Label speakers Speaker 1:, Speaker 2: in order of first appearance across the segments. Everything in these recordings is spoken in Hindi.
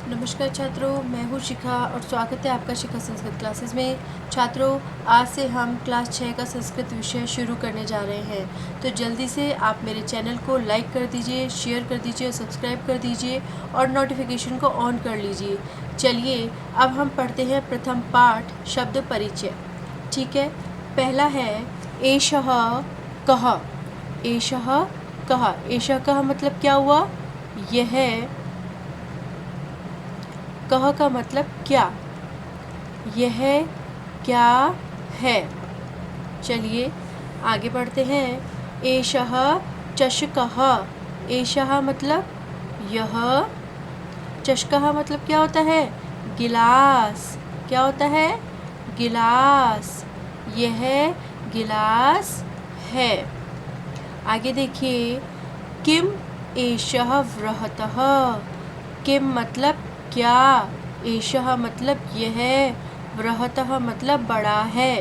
Speaker 1: नमस्कार छात्रों, मैं हूँ शिखा और स्वागत है आपका शिखा संस्कृत क्लासेस में। छात्रों, आज से हम क्लास 6 का संस्कृत विषय शुरू करने जा रहे हैं, तो जल्दी से आप मेरे चैनल को लाइक कर दीजिए, शेयर कर दीजिए, सब्सक्राइब कर दीजिए और नोटिफिकेशन को ऑन कर लीजिए। चलिए अब हम पढ़ते हैं प्रथम पाठ शब्द परिचय। ठीक है, पहला है एषः कः। एषः कः, एषः कः मतलब क्या हुआ? यह। कह का मतलब क्या, यह क्या है। चलिए आगे बढ़ते हैं। एषः चषकः। एषः मतलब यह। चषकः मतलब क्या होता है? गिलास। क्या होता है? गिलास। यह गिलास है। आगे देखिए, किम एषः वृहतः। किम मतलब क्या, एषः मतलब यह, वृहतः मतलब बड़ा है।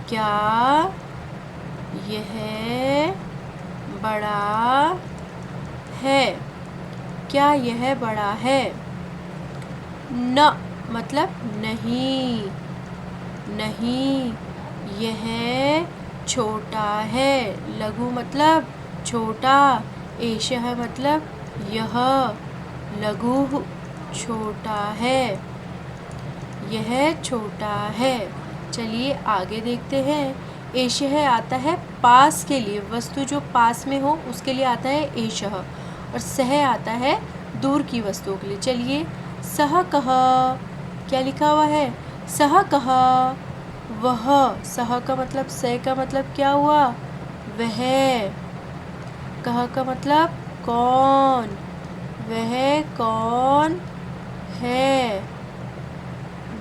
Speaker 1: क्या यह बड़ा है? क्या यह बड़ा है? न मतलब नहीं। नहीं, यह छोटा है। लघु मतलब छोटा। एषः मतलब यह, लघु छोटा है। यह छोटा है। चलिए आगे देखते हैं। एषः आता है पास के लिए, वस्तु जो पास में हो उसके लिए आता है एषः, और सह आता है दूर की वस्तुओं के लिए। चलिए, सः कः, क्या लिखा हुआ है? सः कः, वह। सः का मतलब, सह का मतलब क्या हुआ? वह। कः का मतलब कौन, वह कौन है।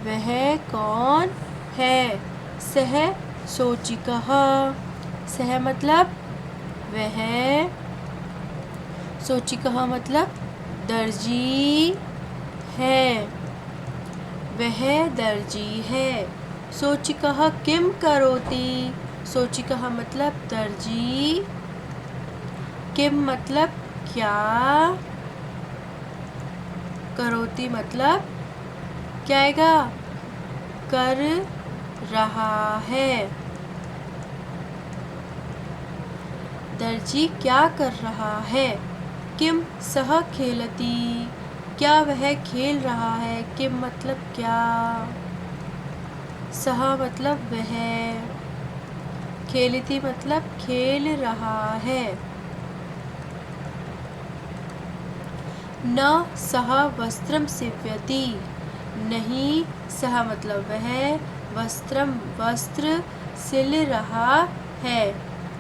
Speaker 1: वह कौन है। सः शोचिकः। सः मतलब वह। शोचिकः मतलब दर्जी है। वह दर्जी है। शोचिकः किम करोति। शोचिकः मतलब दर्जी। किम मतलब क्या। करोति मतलब क्या आएगा? कर रहा है। दर्जी क्या कर रहा है। किम सः खेलति। क्या वह खेल रहा है। किम मतलब क्या। सः मतलब वह। खेलति मतलब खेल रहा है। न सः वस्त्रं सीव्यति। नहीं, सः मतलब वह, वस्त्रम वस्त्र सिल रहा है।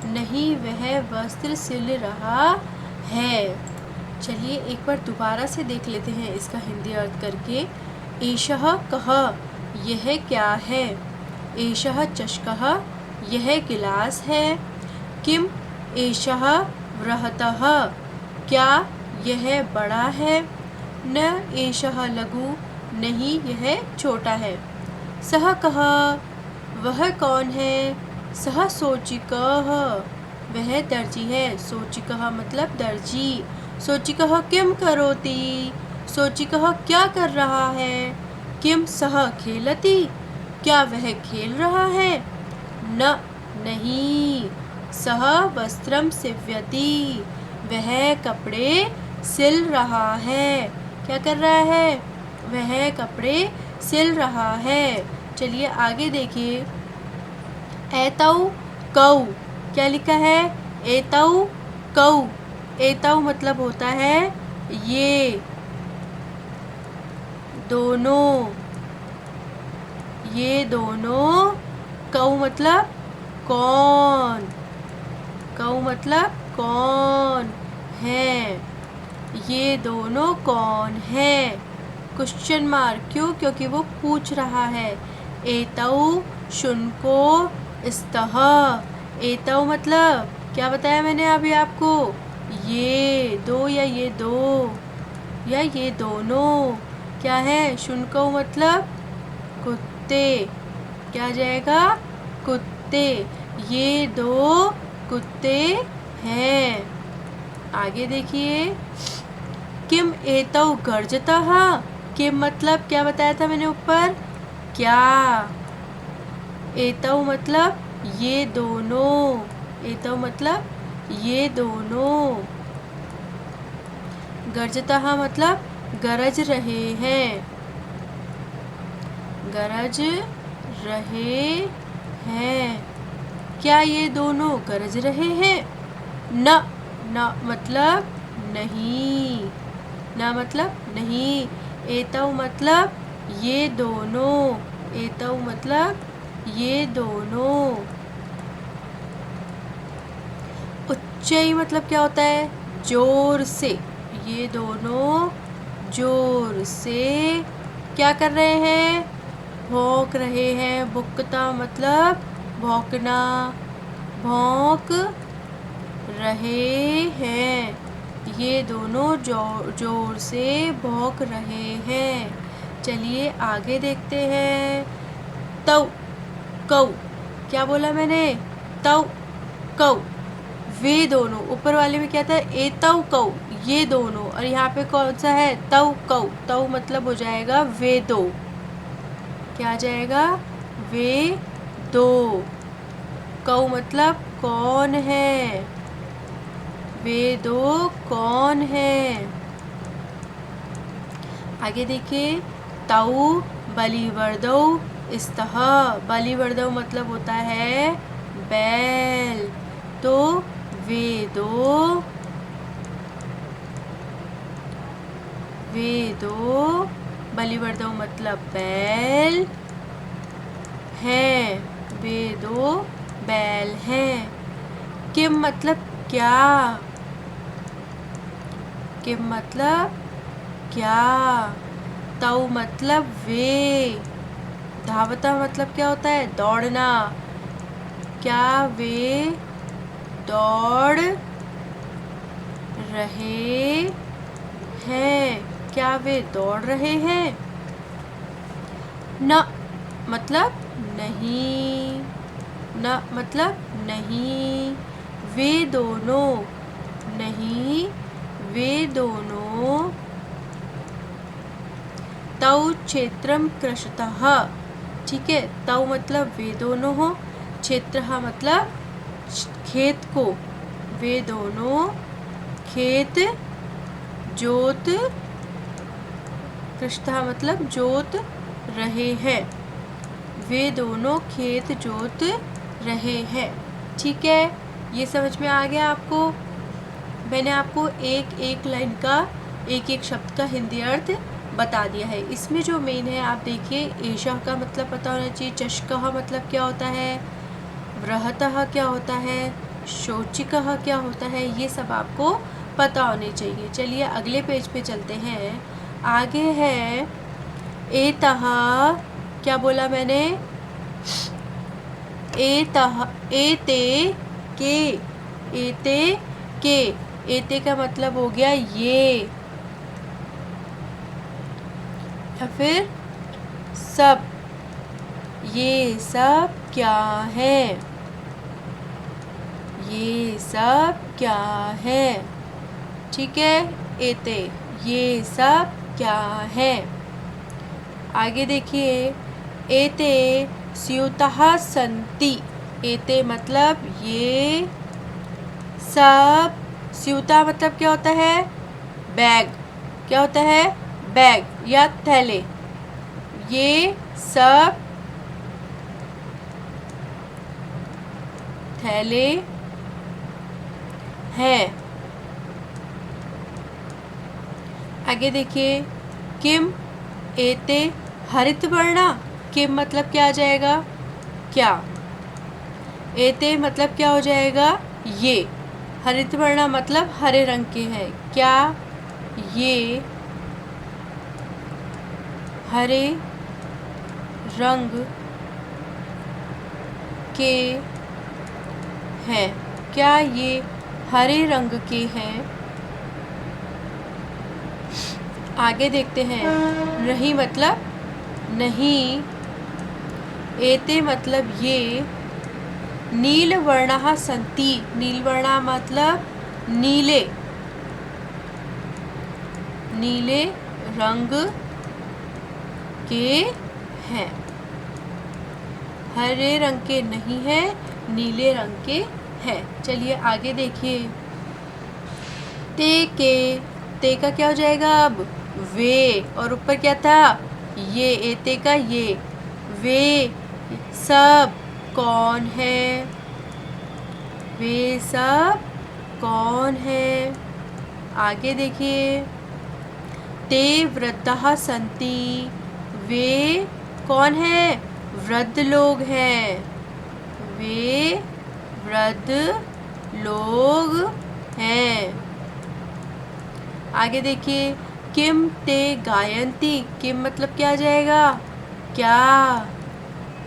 Speaker 1: नहीं, वह वस्त्र सिल रहा है। चलिए एक बार दोबारा से देख लेते हैं इसका हिंदी अर्थ करके। एषः कः, यह क्या है। एषः चषकः, यह गिलास है। किम एषः वृहतः, क्या यह बड़ा है। न एषः लघु, नहीं यह छोटा है। सः कः, वह कौन है। सः शोचिकः, वह दर्जी है। शोचिकः मतलब दर्जी। शोचिकः किम करोति। शोचिकः क्या कर रहा है। किम सः खेलति, क्या वह खेल रहा है। न नहीं, सः वस्त्रं सीव्यति, वह कपड़े सिल रहा है। क्या कर रहा है। वह कपड़े सिल रहा है। चलिए आगे देखिए। एतौ कौ, क्या लिखा है। एतौ कौ। एतौ मतलब होता है ये, दोनों। ये दोनों। कौ मतलब कौन। कौ मतलब कौन है। ये दोनों कौन है। क्वेश्चन मार्क, क्यों? क्योंकि वो पूछ रहा है। एतौ शुनको स्तः। एतौ मतलब क्या बताया मैंने अभी आपको। ये दो, या ये दो, या ये दोनों। क्या है। शुनको मतलब कुत्ते। क्या आ जाएगा। कुत्ते। ये दो कुत्ते हैं। आगे देखिए। किम एतौ गर्जतः। किम मतलब क्या बताया था मैंने ऊपर, क्या। एतौ मतलब ये दोनों, एतौ मतलब ये दोनों। गर्जतः मतलब गरज रहे हैं, गरज रहे हैं। क्या ये दोनों गरज रहे हैं। न, न मतलब नहीं, न मतलब नहीं। एतौ मतलब ये दोनों, एतौ मतलब ये दोनों। उच्चई मतलब क्या होता है, जोर से। ये दोनों जोर से क्या कर रहे हैं, भौंक रहे हैं। भुकता मतलब भौंकना, भौंक रहे हैं। ये दोनों जोर से भौंक रहे हैं। चलिए आगे देखते हैं। तौ, कौ, क्या बोला मैंने, तौ कौ। वे दोनों, ऊपर वाले में क्या था, एतौ कौ, ये दोनों। और यहाँ पे कौन सा है, तौ कौ। तौ मतलब हो जाएगा वे दो, क्या आ जाएगा, वे दो। कौ मतलब कौन है, वे दो कौन है। आगे देखिए, तौ बलिवर्दौ स्तः। बलिवर्दौ मतलब होता है बैल। तो वे दो बलिवर्दौ मतलब बैल हैं, वे दो बैल हैं। किम मतलब क्या, किम मतलब क्या। तौ मतलब वे। धावता मतलब क्या होता है, दौड़ना। क्या वे दौड़ रहे हैं, क्या वे दौड़ रहे हैं। न मतलब नहीं, न मतलब नहीं। वे दोनों, नहीं वे दोनों। तौ क्षेत्रम कृषतः। ठीक है, तौ मतलब वे दोनों हो, क्षेत्र मतलब खेत को। वे दोनों खेत जोत, कृषतः मतलब जोत रहे हैं। वे दोनों खेत जोत रहे हैं। ठीक है, ये समझ में आ गया आपको। मैंने आपको एक एक लाइन का, एक एक शब्द का हिंदी अर्थ बता दिया है। इसमें जो मेन है आप देखिए, एषः का मतलब पता होना चाहिए, चषकः मतलब क्या होता है, वृहतः क्या होता है, शोचिकः क्या होता है, ये सब आपको पता होने चाहिए। चलिए अगले पेज पे चलते हैं। आगे है एतः, क्या बोला मैंने, एतः, एते के, एते के। एते का मतलब हो गया ये, या फिर सब। ये सब क्या है, ये सब क्या है। ठीक है, एते ये सब क्या है। आगे देखिए, एते स्यूतः सन्ति। एते मतलब ये सब। स्यूता मतलब क्या होता है, बैग। क्या होता है, बैग या थैले। ये सब थैले हैं। आगे देखिए, किम एते हरित वर्णा। किम मतलब क्या आ जाएगा, क्या। एते मतलब क्या हो जाएगा, ये। हरित वर्णा मतलब हरे रंग के हैं। क्या ये हरे रंग के हैं, क्या ये हरे रंग के हैं। आगे देखते हैं, नहीं मतलब नहीं। एते मतलब ये। नीलवर्णः सन्ति। नीलवर्णः मतलब नीले। नीले रंग के हैं। हरे रंग के नहीं है, नीले रंग के हैं। चलिए आगे देखिए। ते का क्या हो जाएगा अब? वे, और ऊपर क्या था? ये, एते का ये। वे सब कौन है? वे सब कौन है? आगे देखिए। ते वृद्धः सन्ति। वे कौन है? वृद्ध लोग हैं। वे वृद्ध लोग हैं। आगे देखिए। किम ते गायन्ति। किम मतलब क्या आ जाएगा? क्या।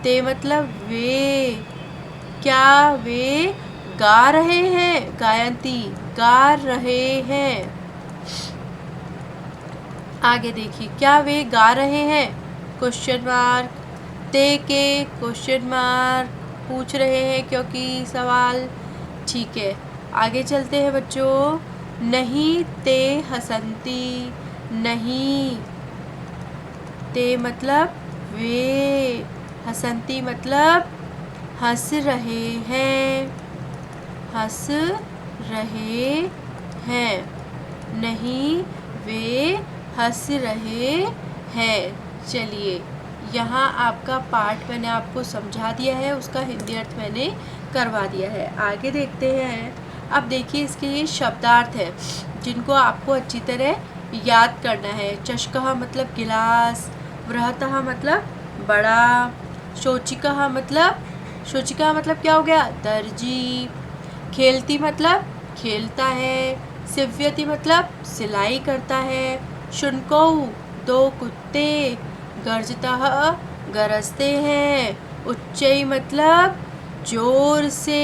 Speaker 1: ते मतलब वे। क्या वे गा रहे हैं? गायन्ति, गा रहे हैं। आगे देखिए। क्या वे गा रहे हैं? Question mark. ते के क्वेश्चन मार्क पूछ रहे हैं क्योंकि सवाल। ठीक है, आगे चलते हैं बच्चों। नहीं ते हसन्ति। नहीं, ते मतलब वे, हसन्ति मतलब हंस रहे हैं। हंस रहे हैं। नहीं, वे हंस रहे हैं। चलिए, यहाँ आपका पाठ मैंने आपको समझा दिया है, उसका हिंदी अर्थ मैंने करवा दिया है। आगे देखते हैं। अब देखिए, इसके ये शब्दार्थ है जिनको आपको अच्छी तरह याद करना है। चषकः मतलब गिलास, वृहतः मतलब बड़ा, शोचिका मतलब क्या हो गया? दर्जी। खेलती मतलब खेलता है। सिव्यति मतलब सिलाई करता है। शुनकौ दो कुत्ते। गर्जतः गरजते हैं। उच्चई मतलब जोर से।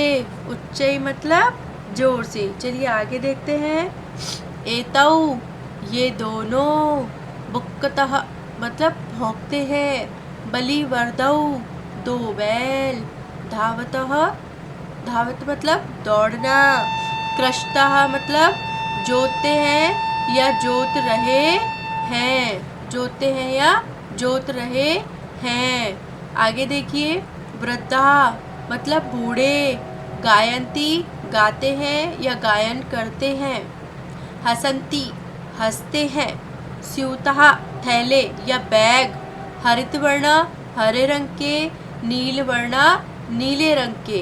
Speaker 1: उच्चई मतलब जोर से। चलिए आगे देखते हैं। एतौ ये दोनों। बुक्कतः मतलब भौंकते हैं। बलिवर्दौ दो बैल। धावतः धावत मतलब दौड़ना। कृषतः मतलब जोतते हैं या जोत रहे हैं। जोतते हैं या जोत रहे हैं। आगे देखिए। वृद्धा मतलब बूढ़े। गायन्ति गाते हैं या गायन करते हैं। हसन्ति हंसते हैं। स्यूतः थैले या बैग। हरितवर्ण हरे रंग के। नीलवर्ण नीले रंग के।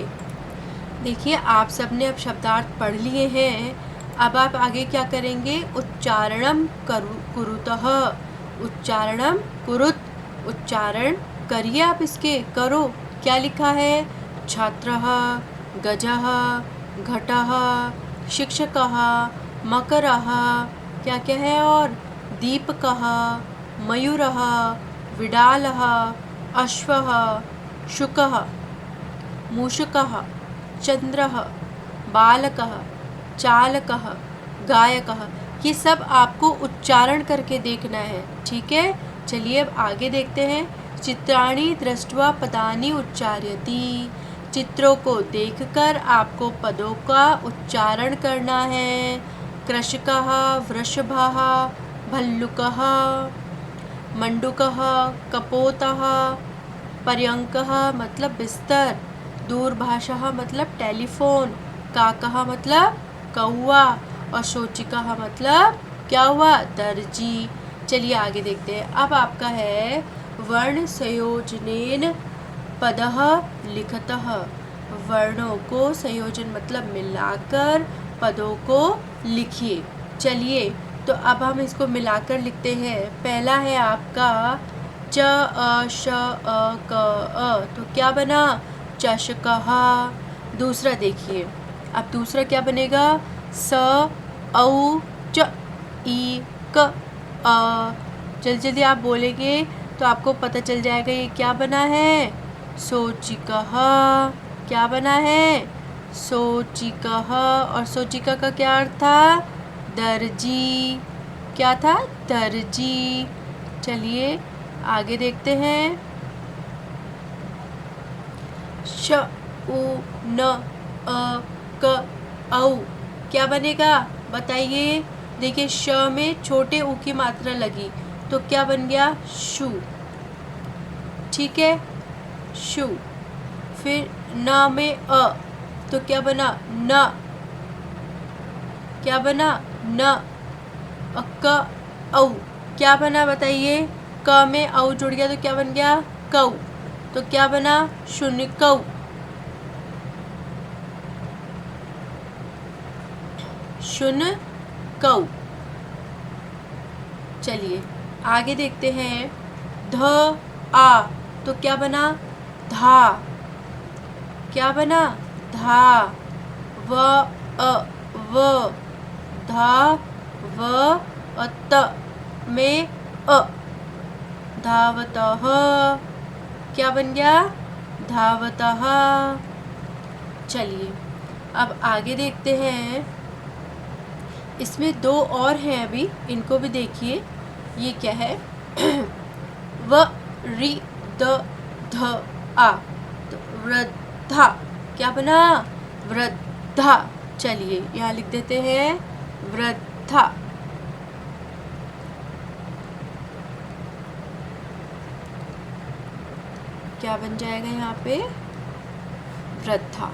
Speaker 1: देखिए, आप सबने अब शब्दार्थ पढ़ लिए हैं। अब आप आगे क्या करेंगे? उच्चारणम कुरुतः। उच्चारणम कुरुत, उच्चारण करिए आप इसके। करो। क्या लिखा है? छात्रः, गजः, घटः, शिक्षकः, मकरः, क्या क्या है और? दीपकः, मयूरः, विडालः, अश्वः, शुकः, मूषकः, चंद्रः, बालकः, चालकः, गायकः। ये सब आपको उच्चारण करके देखना है। ठीक है, चलिए अब आगे देखते हैं। चित्राणि दृष्ट्वा पदानि उच्चार्यति। चित्रों को देखकर आपको पदों का उच्चारण करना है। कृषकः, वृषभः, भल्लुकः, मंडूकः, कपोतः, पर्यंकः मतलब बिस्तर। दूरभाषः मतलब टेलीफोन। काकः मतलब कौवा। और शोचिका मतलब क्या हुआ? दर्जी। चलिए आगे देखते हैं। अब आपका है वर्ण संयोजनेन पदः लिखतः। वर्णों को संयोजन मतलब मिलाकर पदों को लिखिए। चलिए, तो अब हम इसको मिलाकर लिखते हैं। पहला है आपका च अ श अ क अ, तो क्या बना? चषकः। दूसरा देखिए, अब दूसरा क्या बनेगा? स औ च ई क अ। जल्दी जल्दी आप बोलेंगे तो आपको पता चल जाएगा ये क्या बना है। सोचिकः। क्या बना है? सोचिकः। और सोचिका का क्या अर्थ था? दर्जी। क्या था? दर्जी। चलिए आगे देखते हैं। श उ न अ क औ क्या बनेगा? बताइए। देखिए श में छोटे ऊ की मात्रा लगी तो क्या बन गया शू, ठीक है, शू। फिर न में अ तो क्या बना न, क्या बना न। क औ क्या बना बताइए, क में औ जुड़ गया तो क्या बन गया कौ, तो क्या बना शून्य कौ, शून्य कौ। चलिए आगे देखते हैं, ध आ तो क्या बना धा, क्या बना धा। व अ व धा व त में अ धावतः, क्या बन गया धावतः। चलिए अब आगे देखते हैं, इसमें दो और हैं अभी, इनको भी देखिए। ये क्या है व रि द ध आ तो वृद्धा, क्या बना वृद्धा। चलिए यहाँ लिख देते हैं वृद्धा। क्या बन जाएगा यहाँ पे वृद्धा।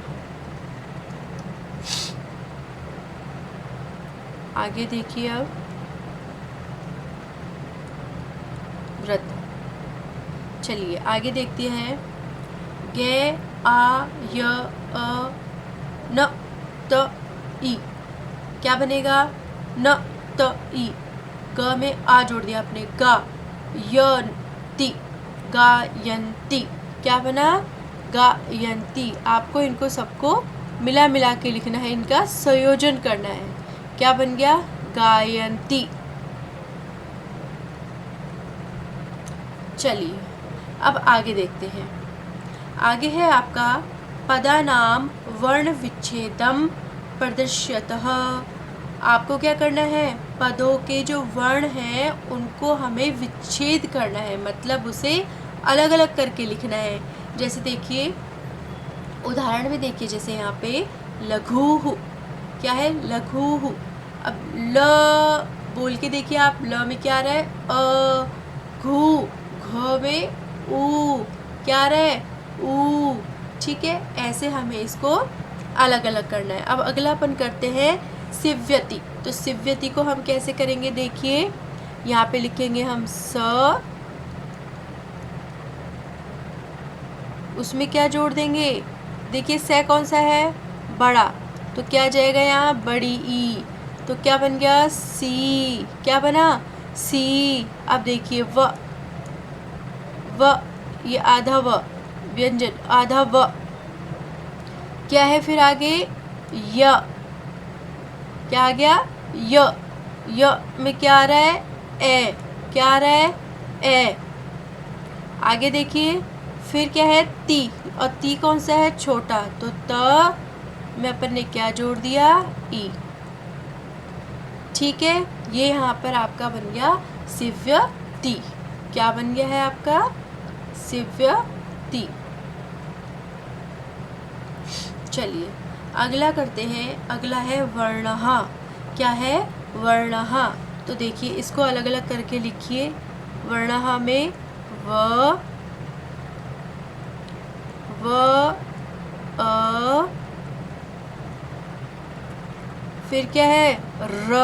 Speaker 1: आगे देखिए अब वृद्धा। चलिए आगे देखते हैं, गे आ य अ न त ई, क्या बनेगा न त ई। ग में आ जोड़ दिया आपने गा, यंती गायंती, क्या बना गायंती। आपको इनको सबको मिला मिला के लिखना है, इनका संयोजन करना है। क्या बन गया गायंती। चलिए अब आगे देखते हैं, आगे है आपका पदानाम वर्ण विच्छेदम प्रदर्श्यतः। आपको क्या करना है, पदों के जो वर्ण हैं उनको हमें विच्छेद करना है, मतलब उसे अलग अलग करके लिखना है। जैसे देखिए उदाहरण में देखिए, जैसे यहाँ पे लघु, क्या है लघु। अब ल बोल के देखिए आप, ल में क्या आ रहा है अ, घू, घ में ऊ, क्या आ रहा है ऊ, ठीक है। ऐसे हमें इसको अलग अलग करना है। अब अगला अपन करते हैं सिव्यति। तो सिव्यति को हम कैसे करेंगे, देखिए यहाँ पे लिखेंगे हम स, उसमें क्या जोड़ देंगे, देखिए स कौन सा है बड़ा, तो क्या जाएगा यहाँ बड़ी ई, तो क्या बन गया सी, क्या बना सी। अब देखिए व ये आधा व व्यंजन, आधा व, क्या है फिर आगे य, क्या आ गया य में क्या आ रहा है ए, क्या आ रहा है ए। आगे देखिए फिर क्या है ती, और ती कौन सा है छोटा, तो त में अपन ने क्या जोड़ दिया ई, ठीक है। ये यहाँ पर आपका बन गया सिव्यति। क्या बन गया है आपका सिव्यति। चलिए अगला करते हैं, अगला है वर्णः। क्या है वर्णः, तो देखिए इसको अलग अलग करके लिखिए। वर्णः में व अ, फिर क्या है र,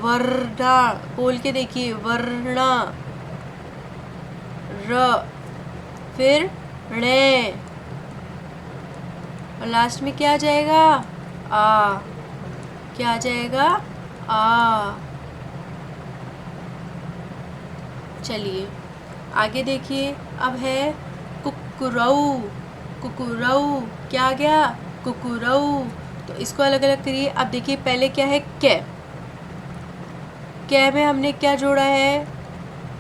Speaker 1: वर्णा, बोल के देखिए वर्णा, र, फिर णे, और लास्ट में क्या आ जाएगा आ, क्या आ जाएगा आ। चलिए आगे देखिए, अब है कुकुरऊ। कुकुरऊ क्या आ गया कुकुरऊ, तो इसको अलग अलग करिए। अब देखिए पहले क्या है कै में हमने क्या जोड़ा है,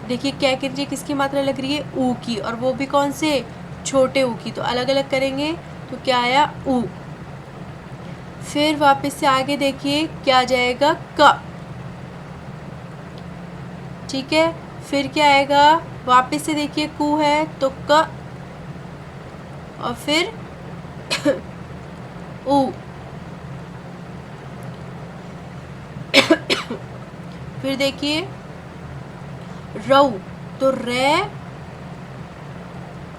Speaker 1: देखिए कै के नीचे किसकी मात्रा लग रही है ऊ की, और वो भी कौन से छोटे ऊ की, तो अलग अलग करेंगे तो क्या आया ऊ। फिर वापस से आगे देखिए क्या आ जाएगा क, ठीक है। फिर क्या आएगा, वापस से देखिए कु है तो क, और फिर ऊ। फिर देखिए रऊ, तो रे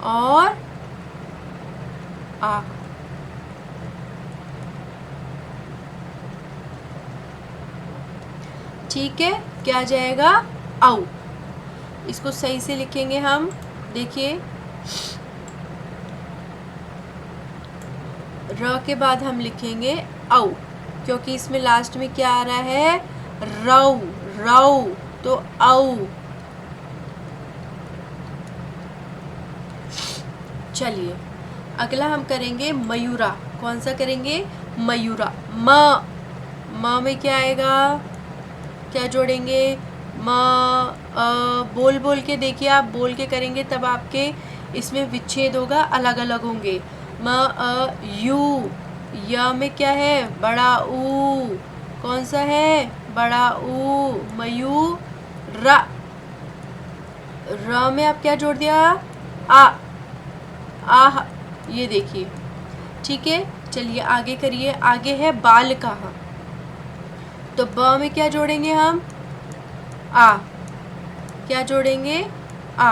Speaker 1: और आ, ठीक है, क्या आ जाएगा औ। इसको सही से लिखेंगे हम, देखिए र के बाद हम लिखेंगे औ, क्योंकि इसमें लास्ट में क्या आ रहा है, रऊ, रऊ, तो औ। चलिए अगला हम करेंगे मयूरा। कौन सा करेंगे, मयूरा। म में क्या आएगा, क्या जोड़ेंगे, म बोल बोल के देखिए, आप बोल के करेंगे तब आपके इसमें विच्छेद होगा, अलग अलग होंगे। म यू, य में क्या है, बड़ा ऊ, कौन सा है, बड़ा ऊ, मयूरा। र में आप क्या जोड़ दिया, आ, आह, ये देखिए, ठीक है। चलिए आगे करिए, आगे है बाल कहा, तो ब में क्या जोड़ेंगे हम, आ, क्या जोड़ेंगे, आ।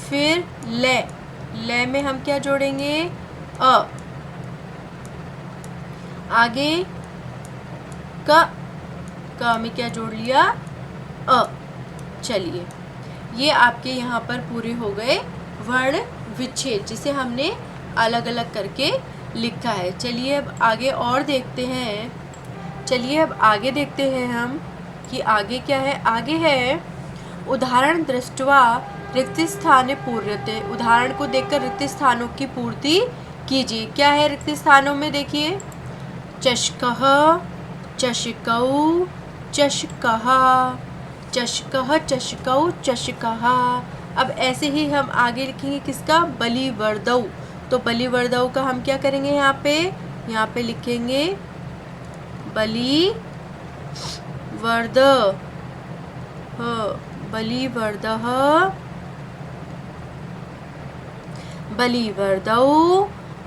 Speaker 1: फिर ले में हम क्या जोड़ेंगे, अ। आगे क में क्या जोड़ लिया, अ। चलिए ये आपके यहाँ पर पूरे हो गए वर्ण विच्छेद, जिसे हमने अलग अलग करके लिखा है। चलिए अब आगे और देखते हैं, चलिए अब आगे देखते हैं हम कि आगे क्या है। आगे है उदाहरण दृष्ट्वा रिक्त स्थाने पूर्यते, उदाहरण को देखकर रिक्त स्थानों की पूर्ति कीजिए। क्या है रिक्त स्थानों में, देखिए चषकः, चषकौ, चषकः, चषकः, चषकौ, चषकः। अब ऐसे ही हम आगे लिखेंगे किसका, बलिवर्दौ, तो बलिवर्दौ का हम क्या करेंगे, यहाँ पे लिखेंगे बलिवर्द, बलिवर्दः, बलिवर्दौ,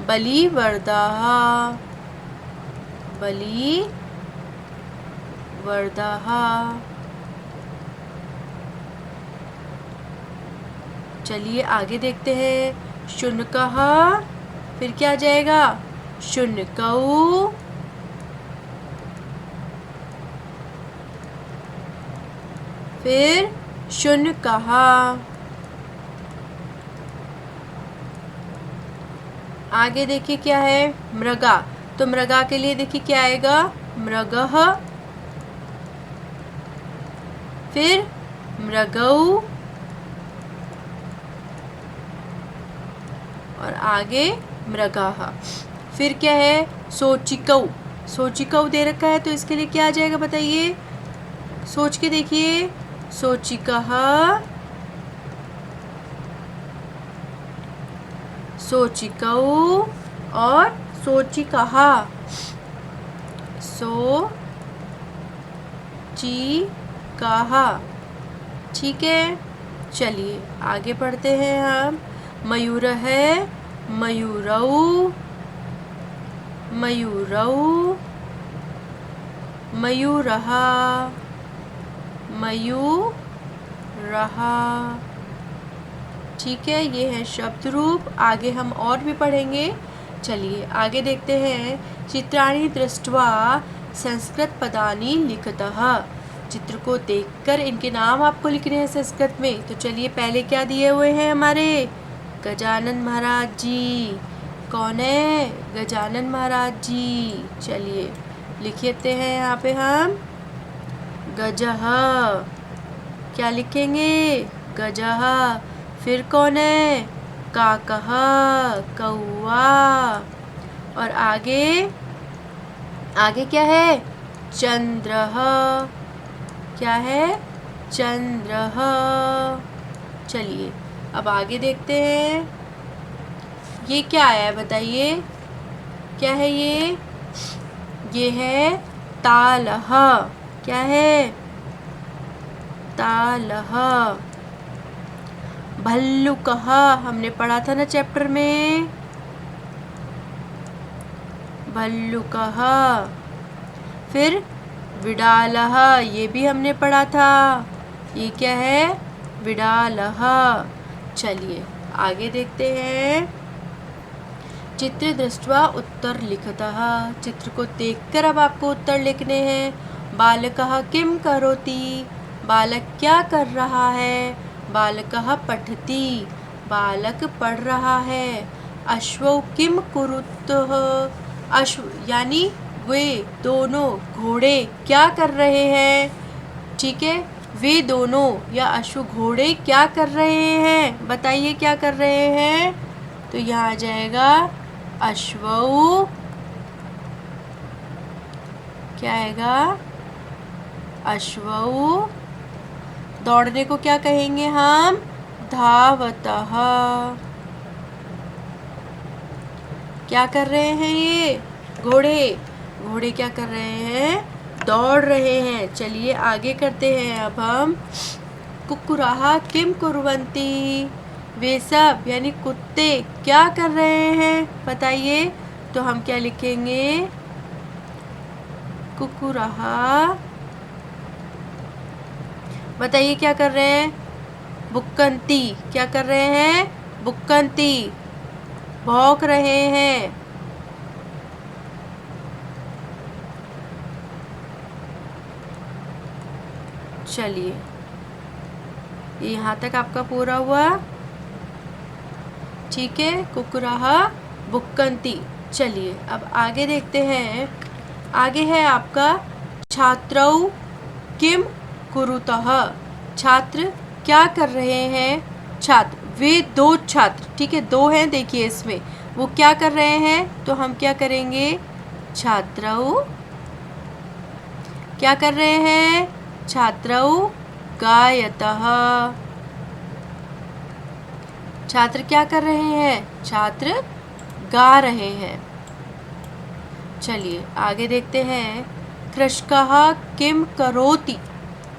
Speaker 1: बलिवर्दः, बलिवर्दः। चलिए आगे देखते हैं, शुनकः, फिर क्या आ जाएगा, शुनकौ, फिर शुनकः। आगे देखिए क्या है, मृगा, तो मृगा के लिए देखिए क्या आएगा, मृगः, फिर मृगौ, और आगे मृगाः। फिर क्या है, सोचिकौ, सोचिकौ दे रखा है, तो इसके लिए क्या आ जाएगा बताइए, सोच के देखिए, सोचिकः, सोचिकौ, और सोचिकः, सोचिकः, ठीक है। चलिए आगे पढ़ते हैं हम, मयूर है, मयूरौ, मयूरौ, मयूरः, मयूरः, ठीक है। ये है शब्द रूप, आगे हम और भी पढ़ेंगे। चलिए आगे देखते हैं, चित्राणि दृष्ट्वा संस्कृत पदानि लिखतः, चित्र को देखकर इनके नाम आपको लिखने हैं संस्कृत में। तो चलिए पहले क्या दिए हुए हैं हमारे, गजानन महाराज जी, कौन है, गजानन महाराज जी। चलिए लिख लेते हैं यहाँ पे हम, गजः, क्या लिखेंगे, गजः। फिर कौन है, काकः, कौआ, और आगे आगे क्या है, चंद्रः, क्या है, चंद्रः। चलिए अब आगे देखते हैं, ये क्या आया है बताइए, क्या है ये है तालः, क्या है, तालः। भल्लुकः, हमने पढ़ा था ना चैप्टर में, भल्लुकः। फिर विडालः, ये भी हमने पढ़ा था। ये क्या है? विडालः। चलिए आगे देखते हैं। चित्र दृष्ट्वा उत्तर लिखतः, चित्र को देखकर अब आपको उत्तर लिखने हैं। बालकः किम करोति, बालक क्या कर रहा है? बालकः पठति, बालक पढ़ रहा है। अश्वौ किम कुरुतः, अश्व यानी वे दोनों घोड़े क्या कर रहे हैं? ठीक है, वे दोनों या अश्व घोड़े क्या कर रहे हैं? बताइए क्या कर रहे हैं? तो यहाँ आ जाएगा अश्वौ, क्या आएगा? अश्वौ। दौड़ने को क्या कहेंगे हम? धावतः। क्या कर रहे हैं ये? घोड़े, घोड़े क्या कर रहे हैं? दौड़ रहे हैं। चलिए आगे करते हैं अब हम। कुक्कुराः किम कुर्वन्ति, वे सब यानी कुत्ते क्या कर रहे हैं? बताइए। तो हम क्या लिखेंगे? कुक्कुराः, बताइए क्या कर रहे हैं? बुक्कन्ति, क्या कर रहे हैं? बुक्कन्ति, भौंक रहे हैं। चलिए यहाँ तक आपका पूरा हुआ। ठीक है, कुक्कुराः बुक्कन्ति। चलिए अब आगे देखते हैं। आगे है आपका छात्रौ किम कुरुतः, छात्र क्या कर रहे हैं? छात्र, वे दो छात्र, ठीक है दो हैं, देखिए इसमें वो क्या कर रहे हैं? तो हम क्या करेंगे? छात्रौ क्या कर रहे हैं? छात्रौ गायतः, छात्र क्या कर रहे हैं? छात्र गा रहे हैं। चलिए आगे देखते हैं। कृषकः किम करोति,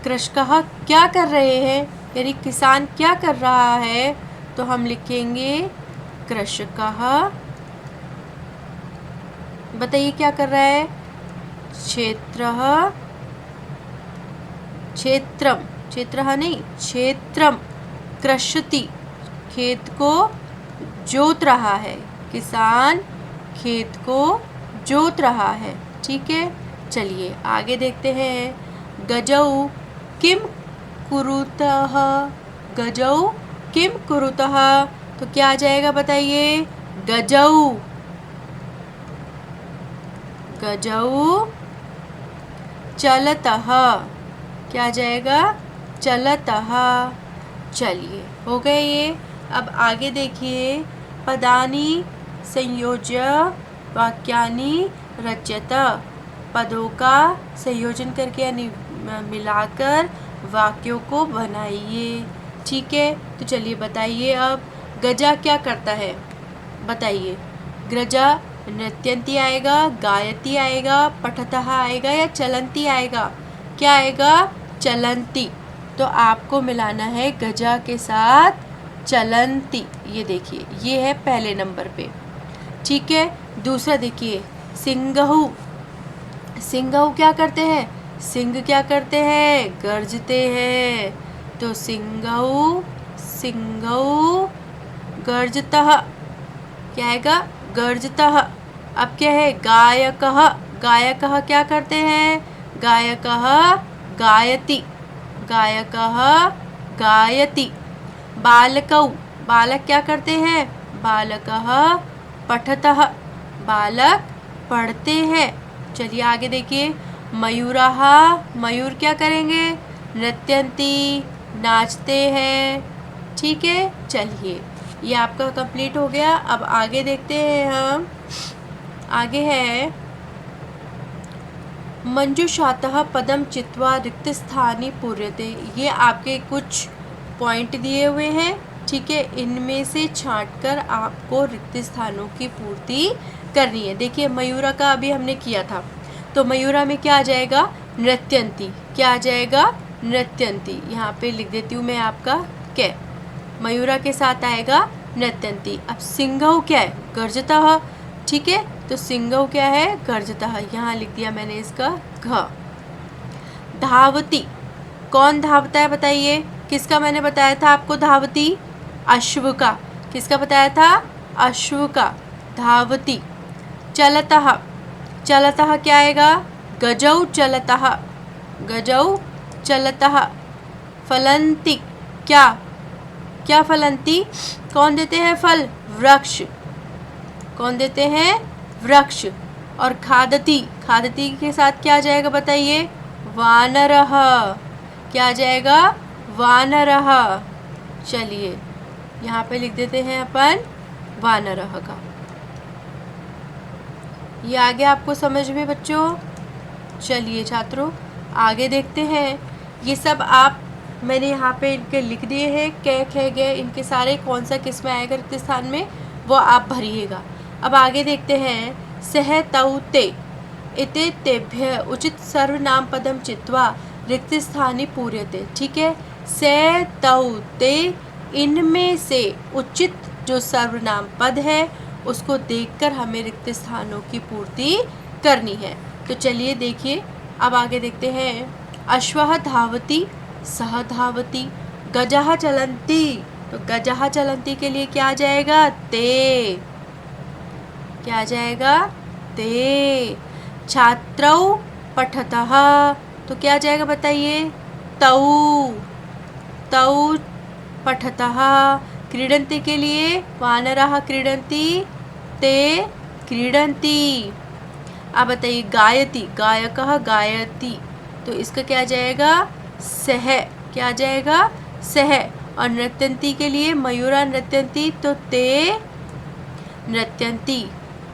Speaker 1: कृषकः क्या कर रहे हैं? यानी किसान क्या कर रहा है? तो हम लिखेंगे कृषकः, बताइए क्या कर रहा है? क्षेत्रः, क्षेत्रम, क्षेत्रः नहीं क्षेत्रम, कृषति, खेत को जोत रहा है, किसान खेत को जोत रहा है। ठीक है, चलिए आगे देखते हैं। गजौ किम कुरुतः, गजौ किम कुरुतः, तो क्या आ जाएगा बताइए? गजौ, गजौ चलतः, क्या आ जाएगा? चलतः। चलिए हो गए ये। अब आगे देखिए। पदानि संयोज्य वाक्यानि रचयत, पदों का संयोजन करके यानी मिलाकर वाक्यों को बनाइए। ठीक है, तो चलिए बताइए अब गजा क्या करता है? बताइए। गजा नृत्यंती आएगा, गायती आएगा, पठतः आएगा या चलंती आएगा? क्या आएगा? चलंती। तो आपको मिलाना है गजा के साथ चलंती। ये देखिए ये है पहले नंबर पे। ठीक है, दूसरा देखिए सिंगहु, सिंगहु क्या करते हैं? सिंह क्या करते हैं? गर्जते हैं। तो सिंगहु, सिंगहु गर्जतः, क्या आएगा? गर्जतः। अब क्या है? गायकः, गायकः क्या करते हैं? गायकः गायति, गायकः गायति। बालकौ, बालक क्या करते हैं? बालकः पठतः, बालक पढ़ते हैं। चलिए आगे देखिए। मयूराः, मयूर क्या करेंगे? नृत्यंती, नाचते हैं। ठीक है, चलिए ये आपका कंप्लीट हो गया। अब आगे देखते हैं हम। आगे है मंजुषातः पदम चित्वा रिक्त स्थानी पूर्यते, ये आपके कुछ पॉइंट दिए हुए हैं। ठीक है, इनमें से छांटकर आपको रिक्त स्थानों की पूर्ति करनी है। देखिए मयूरा का अभी हमने किया था, तो मयूरा में क्या आ जाएगा? नृत्यंती, क्या आ जाएगा? नृत्यंती। यहाँ पे लिख देती हूँ मैं आपका कै, मयूरा के साथ आएगा नृत्यंती। अब सिंगहु क्या है? गर्जतः। ठीक है, तो सिंगहु क्या है? गर्जतः। यहाँ लिख दिया मैंने इसका घ। धावती, कौन धावता है बताइए? किसका मैंने बताया था आपको धावती? अश्व का। किसका बताया था? अश्व का। धावती। चलतः, चलतः क्या आएगा? गजौ चलतः, गजौ चलतः। फलंती, क्या क्या फलंती? कौन देते हैं फल? वृक्ष। कौन देते हैं? वृक्ष। और खादती, खादती के साथ क्या आ जाएगा बताइए? वानरः। क्या आ जाएगा? वानरः। चलिए यहाँ पे लिख देते हैं अपन वानरः का। ये आ गया आपको समझ में बच्चों? चलिए छात्रों आगे देखते हैं। ये सब आप मैंने यहाँ पे इनके लिख दिए हैं, कै खे गए, इनके सारे कौन सा किस में आएगा रिक्त स्थान में वो आप भरिएगा। अब आगे देखते हैं। सह तौ ते इते तेभ्य उचित सर्वनाम पदम चित्वा रिक्त स्थानी पूर्यते। ठीक है, सह तौ ते, इनमें से उचित जो सर्वनाम पद है उसको देखकर हमें रिक्त स्थानों की पूर्ति करनी है। तो चलिए देखिए अब आगे देखते हैं। अश्वः धावति, सह धावति। गजः चलन्ति, तो गजः चलन्ति के लिए क्या आ जाएगा? ते। क्या आ जाएगा? ते। छात्रौ पठतः, तो क्या आ जाएगा बताइए? तौ। तौ पठतः। क्रीडन्ति के लिए वानरः क्रीडन्ति, ते क्रीडन्ति। अब बताइए गायति, गायकः गायति, तो इसका क्या आ जाएगा? सह। क्या आ जाएगा? सह। और नृत्यन्ति के लिए मयूरा नृत्यन्ति, तो ते नृत्यन्ति।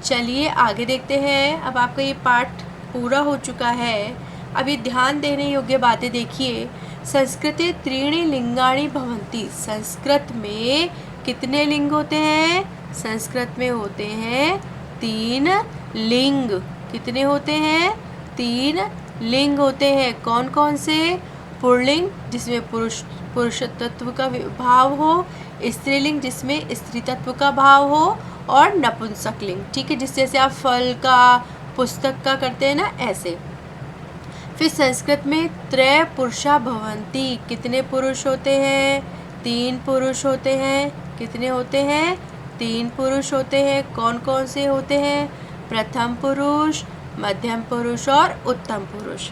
Speaker 1: चलिए आगे देखते हैं। अब आपका ये पाठ पूरा हो चुका है। अभी ध्यान देने योग्य बातें देखिए। संस्कृते त्रीणि लिंगाणि भवन्ति, संस्कृत में कितने लिंग होते हैं? संस्कृत में होते हैं 3 लिंग। कितने होते हैं? 3 लिंग होते हैं। कौन कौन से? पुल्लिंग जिसमें पुरुष तत्व का भाव हो, स्त्रीलिंग जिसमें स्त्री तत्व का भाव हो, और नपुंसक लिंग। ठीक है, जिस जैसे आप फल का, पुस्तक का करते हैं ना, ऐसे। फिर संस्कृत में त्रय पुरुषा भवन्ति, कितने पुरुष होते हैं? 3 पुरुष होते हैं। कितने होते हैं? 3 पुरुष होते हैं। कौन कौन से होते हैं? प्रथम पुरुष, मध्यम पुरुष और उत्तम पुरुष।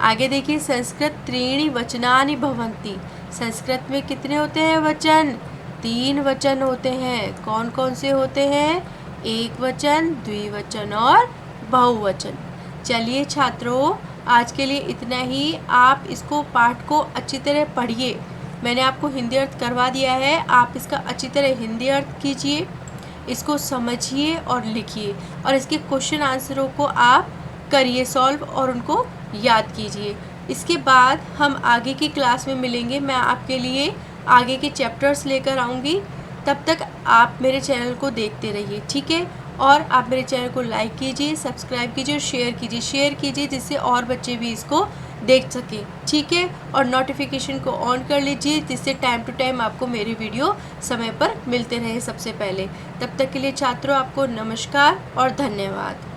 Speaker 1: आगे देखिए। संस्कृत त्रीणि वचनानि भवन्ति, संस्कृत में कितने होते हैं वचन? 3 वचन होते हैं। कौन कौन से होते हैं? एक वचन, द्विवचन और बहुवचन। चलिए छात्रों आज के लिए इतना ही। आप इसको पाठ को अच्छी तरह पढ़िए। मैंने आपको हिंदी अर्थ करवा दिया है, आप इसका अच्छी तरह हिंदी अर्थ कीजिए, इसको समझिए और लिखिए, और इसके क्वेश्चन आंसरों को आप करिए सॉल्व और उनको याद कीजिए। इसके बाद हम आगे की क्लास में मिलेंगे। मैं आपके लिए आगे के चैप्टर्स लेकर आऊँगी। तब तक आप मेरे चैनल को देखते रहिए, ठीक है? और आप मेरे चैनल को लाइक कीजिए, सब्सक्राइब कीजिए और शेयर कीजिए जिससे और बच्चे भी इसको देख सकें, ठीक है? और नोटिफिकेशन को ऑन कर लीजिए जिससे टाइम टू टाइम आपको मेरी वीडियो समय पर मिलते रहे सबसे पहले। तब तक के लिए छात्रों आपको नमस्कार और धन्यवाद।